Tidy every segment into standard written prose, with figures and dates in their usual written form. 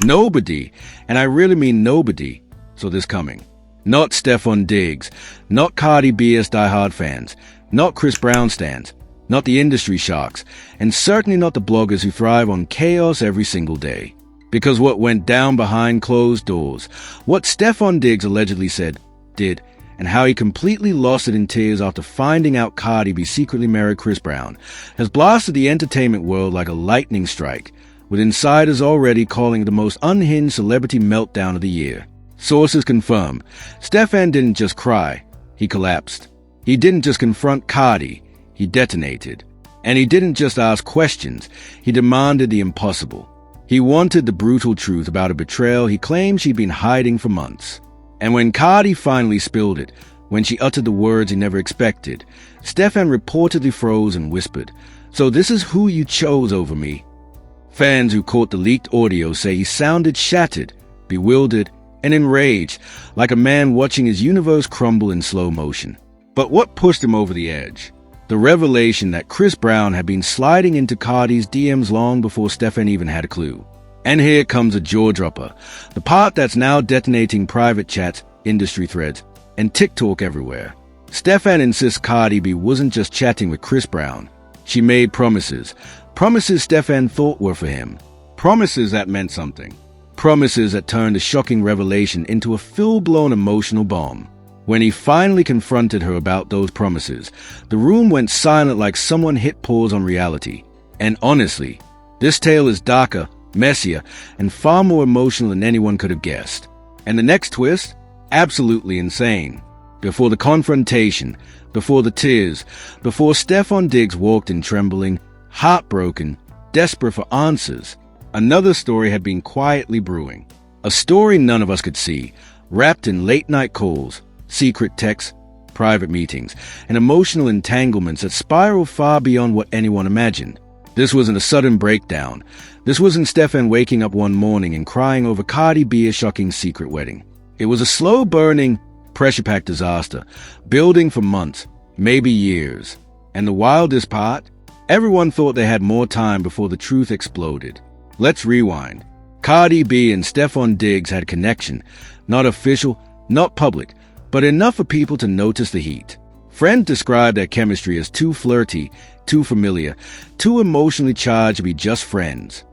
Nobody, and I really mean nobody, saw this coming. Not Stefon Diggs, not Cardi BS diehard fans, not Chris Brown stans, not the industry sharks, and certainly not the bloggers who thrive on chaos every single day. Because what went down behind closed doors, what Stefon Diggs allegedly said, did, and how he completely lost it in tears after finding out Cardi B secretly married Chris Brown, has blasted the entertainment world like a lightning strike, with insiders already calling it the most unhinged celebrity meltdown of the year. Sources confirm, Stefon didn't just cry, he collapsed. He didn't just confront Cardi, he detonated. And he didn't just ask questions, he demanded the impossible. He wanted the brutal truth about a betrayal he claimed she'd been hiding for months. And when Cardi finally spilled it, when she uttered the words he never expected, Stefon reportedly froze and whispered, "So this is who you chose over me." Fans who caught the leaked audio say he sounded shattered, bewildered, and enraged, like a man watching his universe crumble in slow motion. But what pushed him over the edge? The revelation that Chris Brown had been sliding into Cardi's DMs long before Stefon even had a clue. And here comes a jaw-dropper, the part that's now detonating private chats, industry threads, and TikTok everywhere. Stefon insists Cardi B wasn't just chatting with Chris Brown. She made promises. Promises Stefon thought were for him. Promises that meant something. Promises that turned a shocking revelation into a full-blown emotional bomb. When he finally confronted her about those promises, the room went silent like someone hit pause on reality. And honestly, this tale is darker, messier, and far more emotional than anyone could have guessed. And the next twist? Absolutely insane. Before the confrontation, before the tears, before Stefon Diggs walked in trembling, heartbroken, desperate for answers, another story had been quietly brewing. A story none of us could see, wrapped in late-night calls, secret texts, private meetings, and emotional entanglements that spiral far beyond what anyone imagined. This wasn't a sudden breakdown. This wasn't Stefon waking up one morning and crying over Cardi B's shocking secret wedding. It was a slow-burning, pressure-packed disaster, building for months, maybe years. And the wildest part? Everyone thought they had more time before the truth exploded. Let's rewind. Cardi B and Stefon Diggs had connection, not official, not public, but enough for people to notice the heat. Friends described their chemistry as too flirty, too familiar, too emotionally charged to be just friends.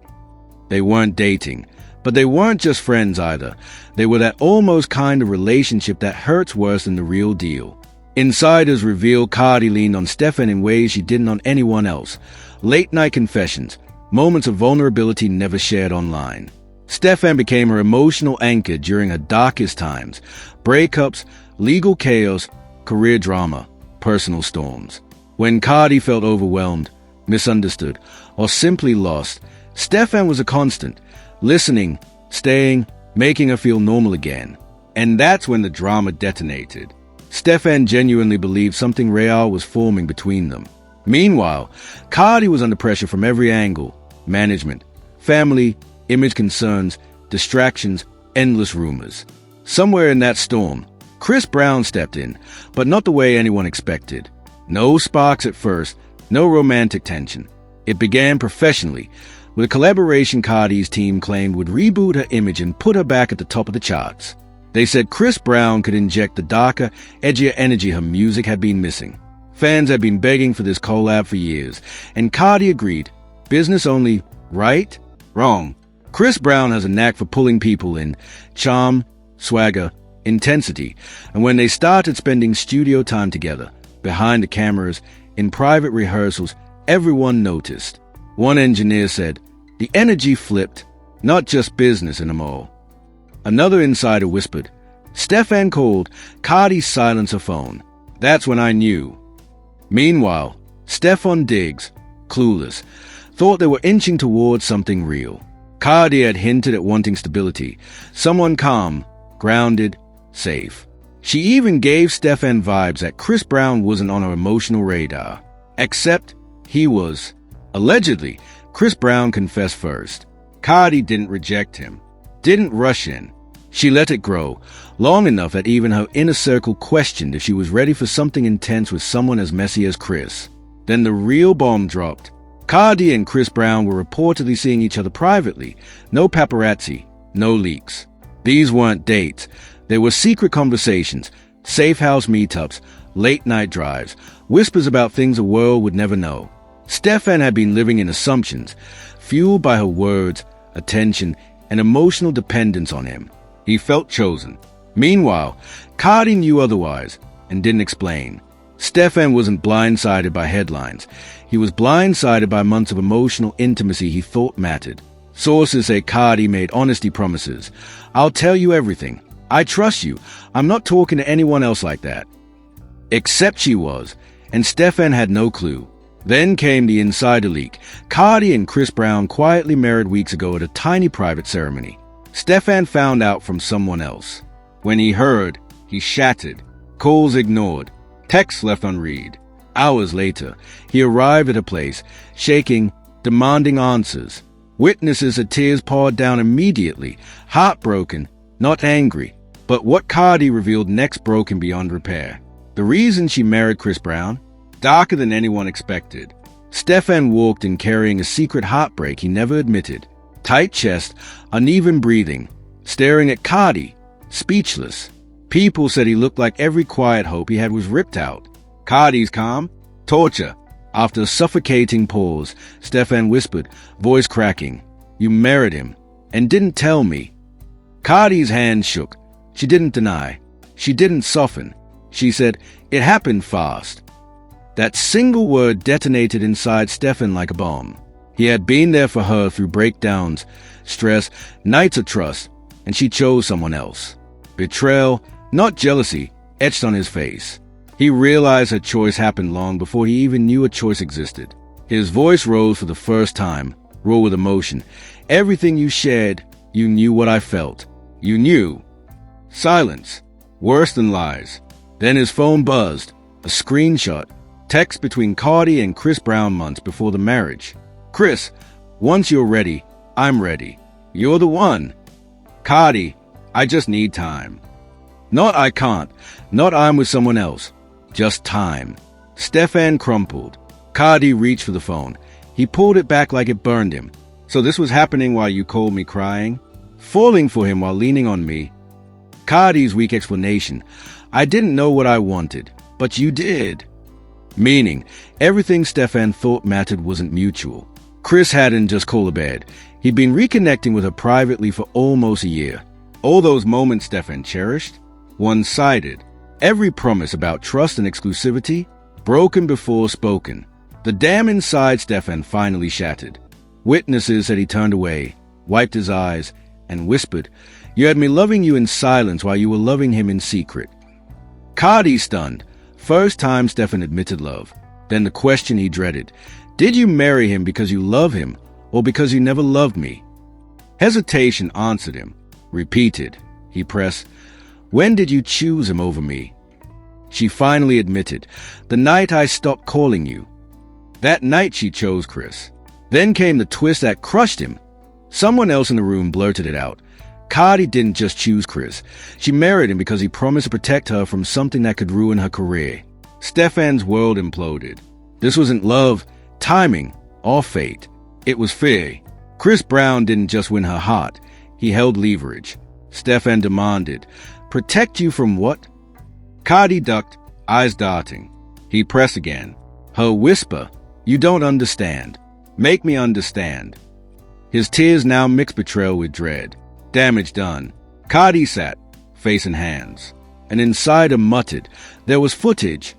They weren't dating, but they weren't just friends either. They were that almost kind of relationship that hurts worse than the real deal. Insiders revealed Cardi leaned on Stefon in ways she didn't on anyone else. Late-night confessions, moments of vulnerability never shared online. Stefon became her emotional anchor during her darkest times. Breakups, legal chaos, career drama, personal storms. When Cardi felt overwhelmed, misunderstood, or simply lost, Stefon was a constant, listening, staying, making her feel normal again. And that's when the drama detonated. Stefon genuinely believed something real was forming between them. Meanwhile, Cardi was under pressure from every angle: management, family, image concerns, distractions, endless rumors. Somewhere in that storm, Chris Brown stepped in, but not the way anyone expected. No sparks at first, no romantic tension. It began professionally, with a collaboration Cardi's team claimed would reboot her image and put her back at the top of the charts. They said Chris Brown could inject the darker, edgier energy her music had been missing. Fans had been begging for this collab for years, and Cardi agreed. Business only, right? Wrong. Chris Brown has a knack for pulling people in. Charm, swagger, intensity. And when they started spending studio time together, behind the cameras, in private rehearsals, everyone noticed. One engineer said, the energy flipped, not just business anymore. Another insider whispered, Stefon called Cardi silence her phone. That's when I knew. Meanwhile, Stefon Diggs, clueless, thought they were inching towards something real. Cardi had hinted at wanting stability, someone calm, grounded, safe. She even gave Stefon vibes that Chris Brown wasn't on her emotional radar. Except he was. Allegedly, Chris Brown confessed first. Cardi didn't reject him, didn't rush in. She let it grow, long enough that even her inner circle questioned if she was ready for something intense with someone as messy as Chris. Then the real bomb dropped. Cardi and Chris Brown were reportedly seeing each other privately. No paparazzi, no leaks. These weren't dates. They were secret conversations, safe house meetups, late-night drives, whispers about things the world would never know. Stefon had been living in assumptions, fueled by her words, attention, and emotional dependence on him. He felt chosen. Meanwhile, Cardi knew otherwise and didn't explain. Stefon wasn't blindsided by headlines. He was blindsided by months of emotional intimacy he thought mattered. Sources say Cardi made honesty promises. "I'll tell you everything. I trust you. I'm not talking to anyone else like that." Except she was, and Stefon had no clue. Then came the insider leak. Cardi and Chris Brown quietly married weeks ago at a tiny private ceremony. Stefon found out from someone else. When he heard, he shattered. Calls ignored. Texts left unread. Hours later, he arrived at a place, shaking, demanding answers. Witnesses had tears poured down immediately, heartbroken, not angry. But what Cardi revealed next broke him beyond repair. The reason she married Chris Brown? Darker than anyone expected. Stefon walked in carrying a secret heartbreak he never admitted. Tight chest, uneven breathing, staring at Cardi, speechless. People said he looked like every quiet hope he had was ripped out. Cardi's calm? Torture. After a suffocating pause, Stefon whispered, voice cracking, "You married him, and didn't tell me." Cardi's hand shook. She didn't deny. She didn't soften. She said, "It happened fast." That single word detonated inside Stefon like a bomb. He had been there for her through breakdowns, stress, nights of trust, and she chose someone else. Betrayal, not jealousy, etched on his face. He realized her choice happened long before he even knew a choice existed. His voice rose for the first time, raw with emotion. "Everything you shared, you knew what I felt. You knew." Silence. Worse than lies. Then his phone buzzed. A screenshot. Text between Cardi and Chris Brown months before the marriage. "Chris, once you're ready, I'm ready. You're the one." Cardi, "I just need time." Not "I can't," not "I'm with someone else." Just time. Stefon crumpled. Cardi reached for the phone. He pulled it back like it burned him. "So this was happening while you called me crying? Falling for him while leaning on me?" Cardi's weak explanation. "I didn't know what I wanted, but you did." Meaning, everything Stefon thought mattered wasn't mutual. Chris hadn't just called a bed. He'd been reconnecting with her privately for almost a year. All those moments Stefon cherished? One-sided. Every promise about trust and exclusivity? Broken before spoken. The dam inside Stefon finally shattered. Witnesses said he turned away, wiped his eyes, and whispered, "You had me loving you in silence while you were loving him in secret." Cardi stunned. First time Stefon admitted love. Then the question he dreaded. Did you marry him because you love him, or because you never loved me? Hesitation answered him. Repeated. He pressed, "When did you choose him over me?" She finally admitted, "The night I stopped calling you." That night she chose Chris. Then came the twist that crushed him. Someone else in the room blurted it out. Cardi didn't just choose Chris. She married him because he promised to protect her from something that could ruin her career. Stefon's world imploded. This wasn't love, timing, or fate. It was fear. Chris Brown didn't just win her heart. He held leverage. Stefon demanded, "Protect you from what?" Cardi ducked, eyes darting. He pressed again. Her whisper, "You don't understand. Make me understand." His tears now mixed betrayal with dread. Damage done. Cardi sat, face in hands. An insider muttered, "There was footage."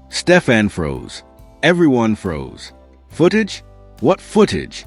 Stefon froze. Everyone froze. Footage? What footage?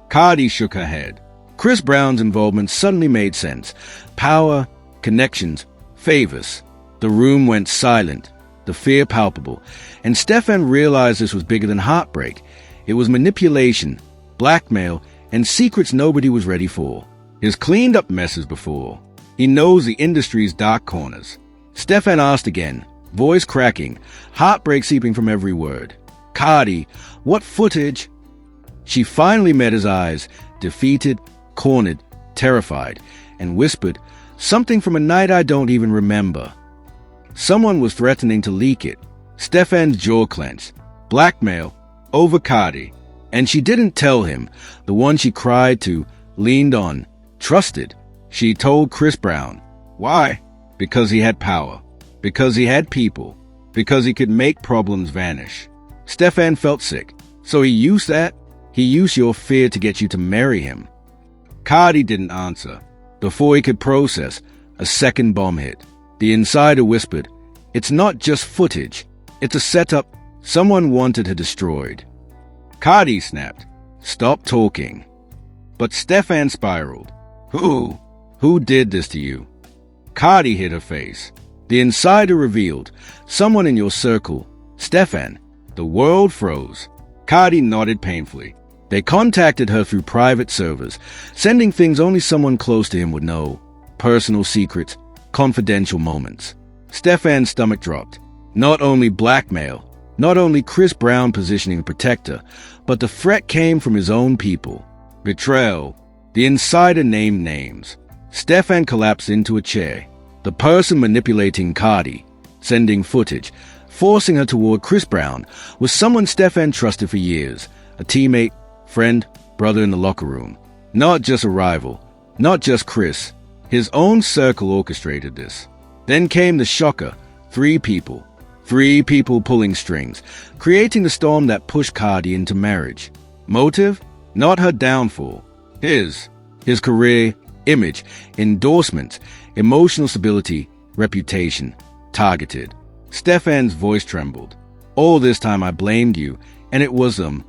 Cardi shook her head. Chris Brown's involvement suddenly made sense. Power, connections, favors. The room went silent, the fear palpable, and Stefon realized this was bigger than heartbreak. It was manipulation, blackmail, and secrets nobody was ready for. He's cleaned up messes before. He knows the industry's dark corners. Stefon asked again, voice cracking, heartbreak seeping from every word. "Cardi, what footage?" She finally met his eyes, defeated, cornered, terrified, and whispered, "Something from a night I don't even remember." Someone was threatening to leak it. Stefon's jaw clenched. Blackmail, over Cardi. And she didn't tell him, the one she cried to, leaned on, trusted. She told Chris Brown. Why? Because he had power. Because he had people. Because he could make problems vanish. Stefon felt sick. So he used that? He used your fear to get you to marry him. Cardi didn't answer. Before he could process, a second bomb hit. The insider whispered, "It's not just footage. It's a setup. Someone wanted her destroyed." Cardi snapped, "Stop talking." But Stefon spiraled. Who? Who did this to you? Cardi hit her face. The insider revealed, "Someone in your circle." Stefon. The world froze. Cardi nodded painfully. They contacted her through private servers, sending things only someone close to him would know. Personal secrets, confidential moments. Stefon's stomach dropped. Not only blackmail, not only Chris Brown positioning a protector, but the threat came from his own people. Betrayal. The insider named names. Stefon collapsed into a chair. The person manipulating Cardi, sending footage, forcing her toward Chris Brown, was someone Stefon trusted for years. A teammate, friend, brother in the locker room. Not just a rival. Not just Chris. His own circle orchestrated this. Then came the shocker. 3 people. 3 people pulling strings, creating the storm that pushed Cardi into marriage. Motive? Not her downfall. His career, image, endorsements, emotional stability, reputation. Targeted. Stefon's voice trembled. All this time I blamed you, and it was them.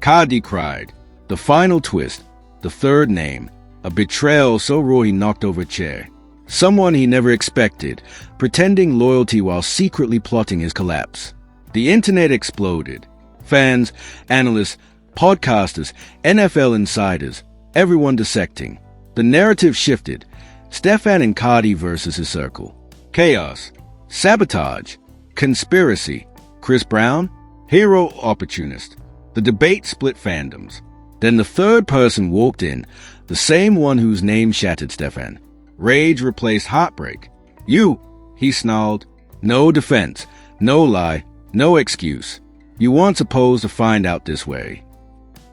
Cardi cried. The final twist. The third name. A betrayal so raw he knocked over a chair. Someone he never expected, pretending loyalty while secretly plotting his collapse. The internet exploded. Fans, analysts, podcasters, NFL insiders, everyone dissecting. The narrative shifted. Stefon and Cardi versus his circle. Chaos. Sabotage. Conspiracy. Chris Brown? Hero opportunist. The debate split fandoms. Then the third person walked in, the same one whose name shattered Stefon. Rage replaced heartbreak. You, he snarled. No defense, no lie, no excuse. You weren't supposed to find out this way.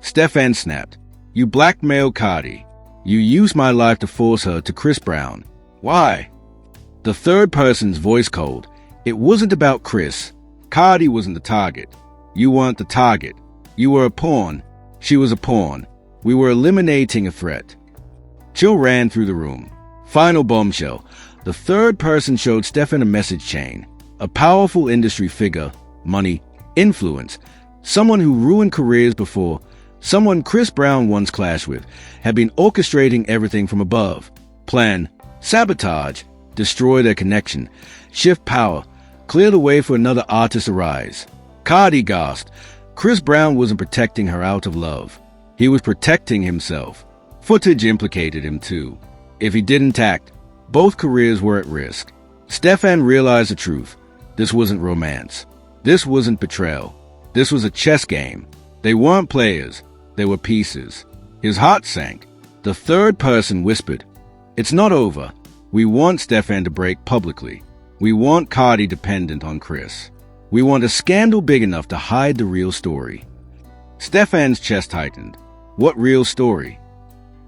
Stefon snapped. You blackmailed Cardi. You used my life to force her to Chris Brown. Why? The third person's voice cold. It wasn't about Chris. Cardi wasn't the target. You weren't the target. You were a pawn. She was a pawn. We were eliminating a threat. Chill ran through the room. Final bombshell. The third person showed Stefon a message chain. A powerful industry figure, money, influence. Someone who ruined careers before. Someone Chris Brown once clashed with. Had been orchestrating everything from above. Plan. Sabotage. Destroy their connection. Shift power. Clear the way for another artist to rise. Cardi gasped. Chris Brown wasn't protecting her out of love. He was protecting himself. Footage implicated him too. If he didn't act, both careers were at risk. Stefon realized the truth. This wasn't romance. This wasn't betrayal. This was a chess game. They weren't players. They were pieces. His heart sank. The third person whispered, "It's not over. We want Stefon to break publicly. We want Cardi dependent on Chris. We want a scandal big enough to hide the real story." Stefon's chest tightened. What real story?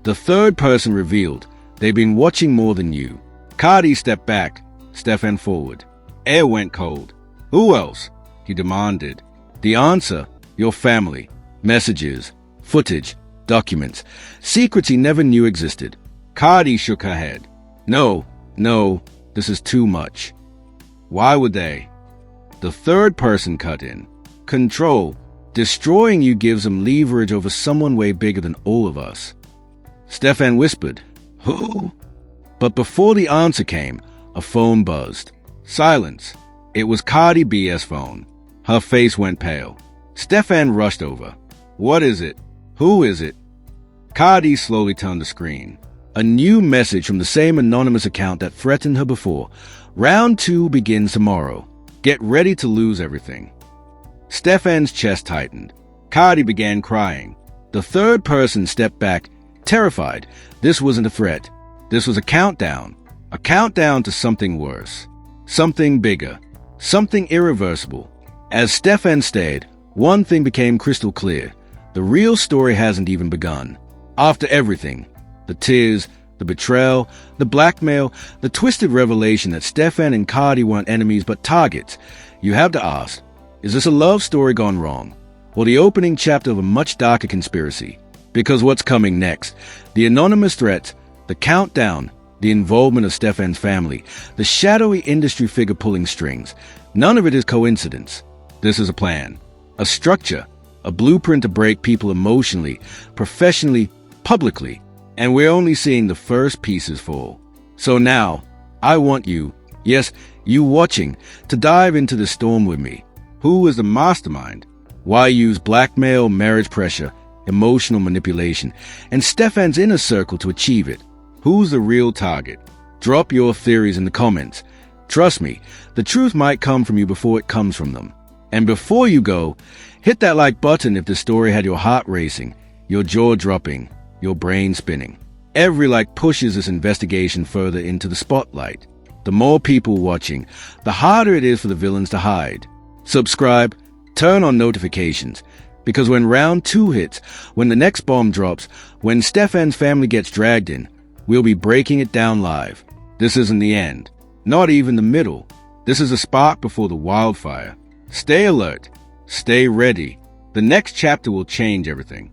The third person revealed, "They've been watching more than you." Cardi stepped back, Stefon forward. Air went cold. "Who else?" he demanded. The answer, your family. Messages, footage, documents, secrets he never knew existed. Cardi shook her head. No, this is too much." "Why would they?" The third person cut in. "Control. Destroying you gives them leverage over someone way bigger than all of us." Stefon whispered, "Who?" But before the answer came, a phone buzzed. Silence. It was Cardi B's phone. Her face went pale. Stefon rushed over. "What is it? Who is it?" Cardi slowly turned the screen. A new message from the same anonymous account that threatened her before. "Round 2 begins tomorrow. Get ready to lose everything." Stefon's chest tightened. Cardi began crying. The third person stepped back, terrified. This wasn't a threat. This was a countdown. A countdown to something worse. Something bigger. Something irreversible. As Stefon stared, one thing became crystal clear. The real story hasn't even begun. After everything, The tears, the betrayal, the blackmail, the twisted revelation that Stefon and Cardi weren't enemies but targets. You have to ask, is this a love story gone wrong? Or the opening chapter of a much darker conspiracy? Because what's coming next? The anonymous threats, the countdown, the involvement of Stefon's family, the shadowy industry figure pulling strings. None of it is coincidence. This is a plan, a structure, a blueprint to break people emotionally, professionally, publicly. And we're only seeing the first pieces fall. So now, I want you, yes, you watching, to dive into the storm with me. Who is the mastermind? Why use blackmail, marriage pressure, emotional manipulation, and Stefon's inner circle to achieve it? Who's the real target? Drop your theories in the comments. Trust me, the truth might come from you before it comes from them. And before you go, hit that like button if the story had your heart racing, your jaw dropping, your brain spinning. Every like pushes this investigation further into the spotlight. The more people watching, the harder it is for the villains to hide. Subscribe, turn on notifications, because when round 2 hits, when the next bomb drops, when Stefon's family gets dragged in, we'll be breaking it down live. This isn't the end, not even the middle. This is a spark before the wildfire. Stay alert, stay ready. The next chapter will change everything.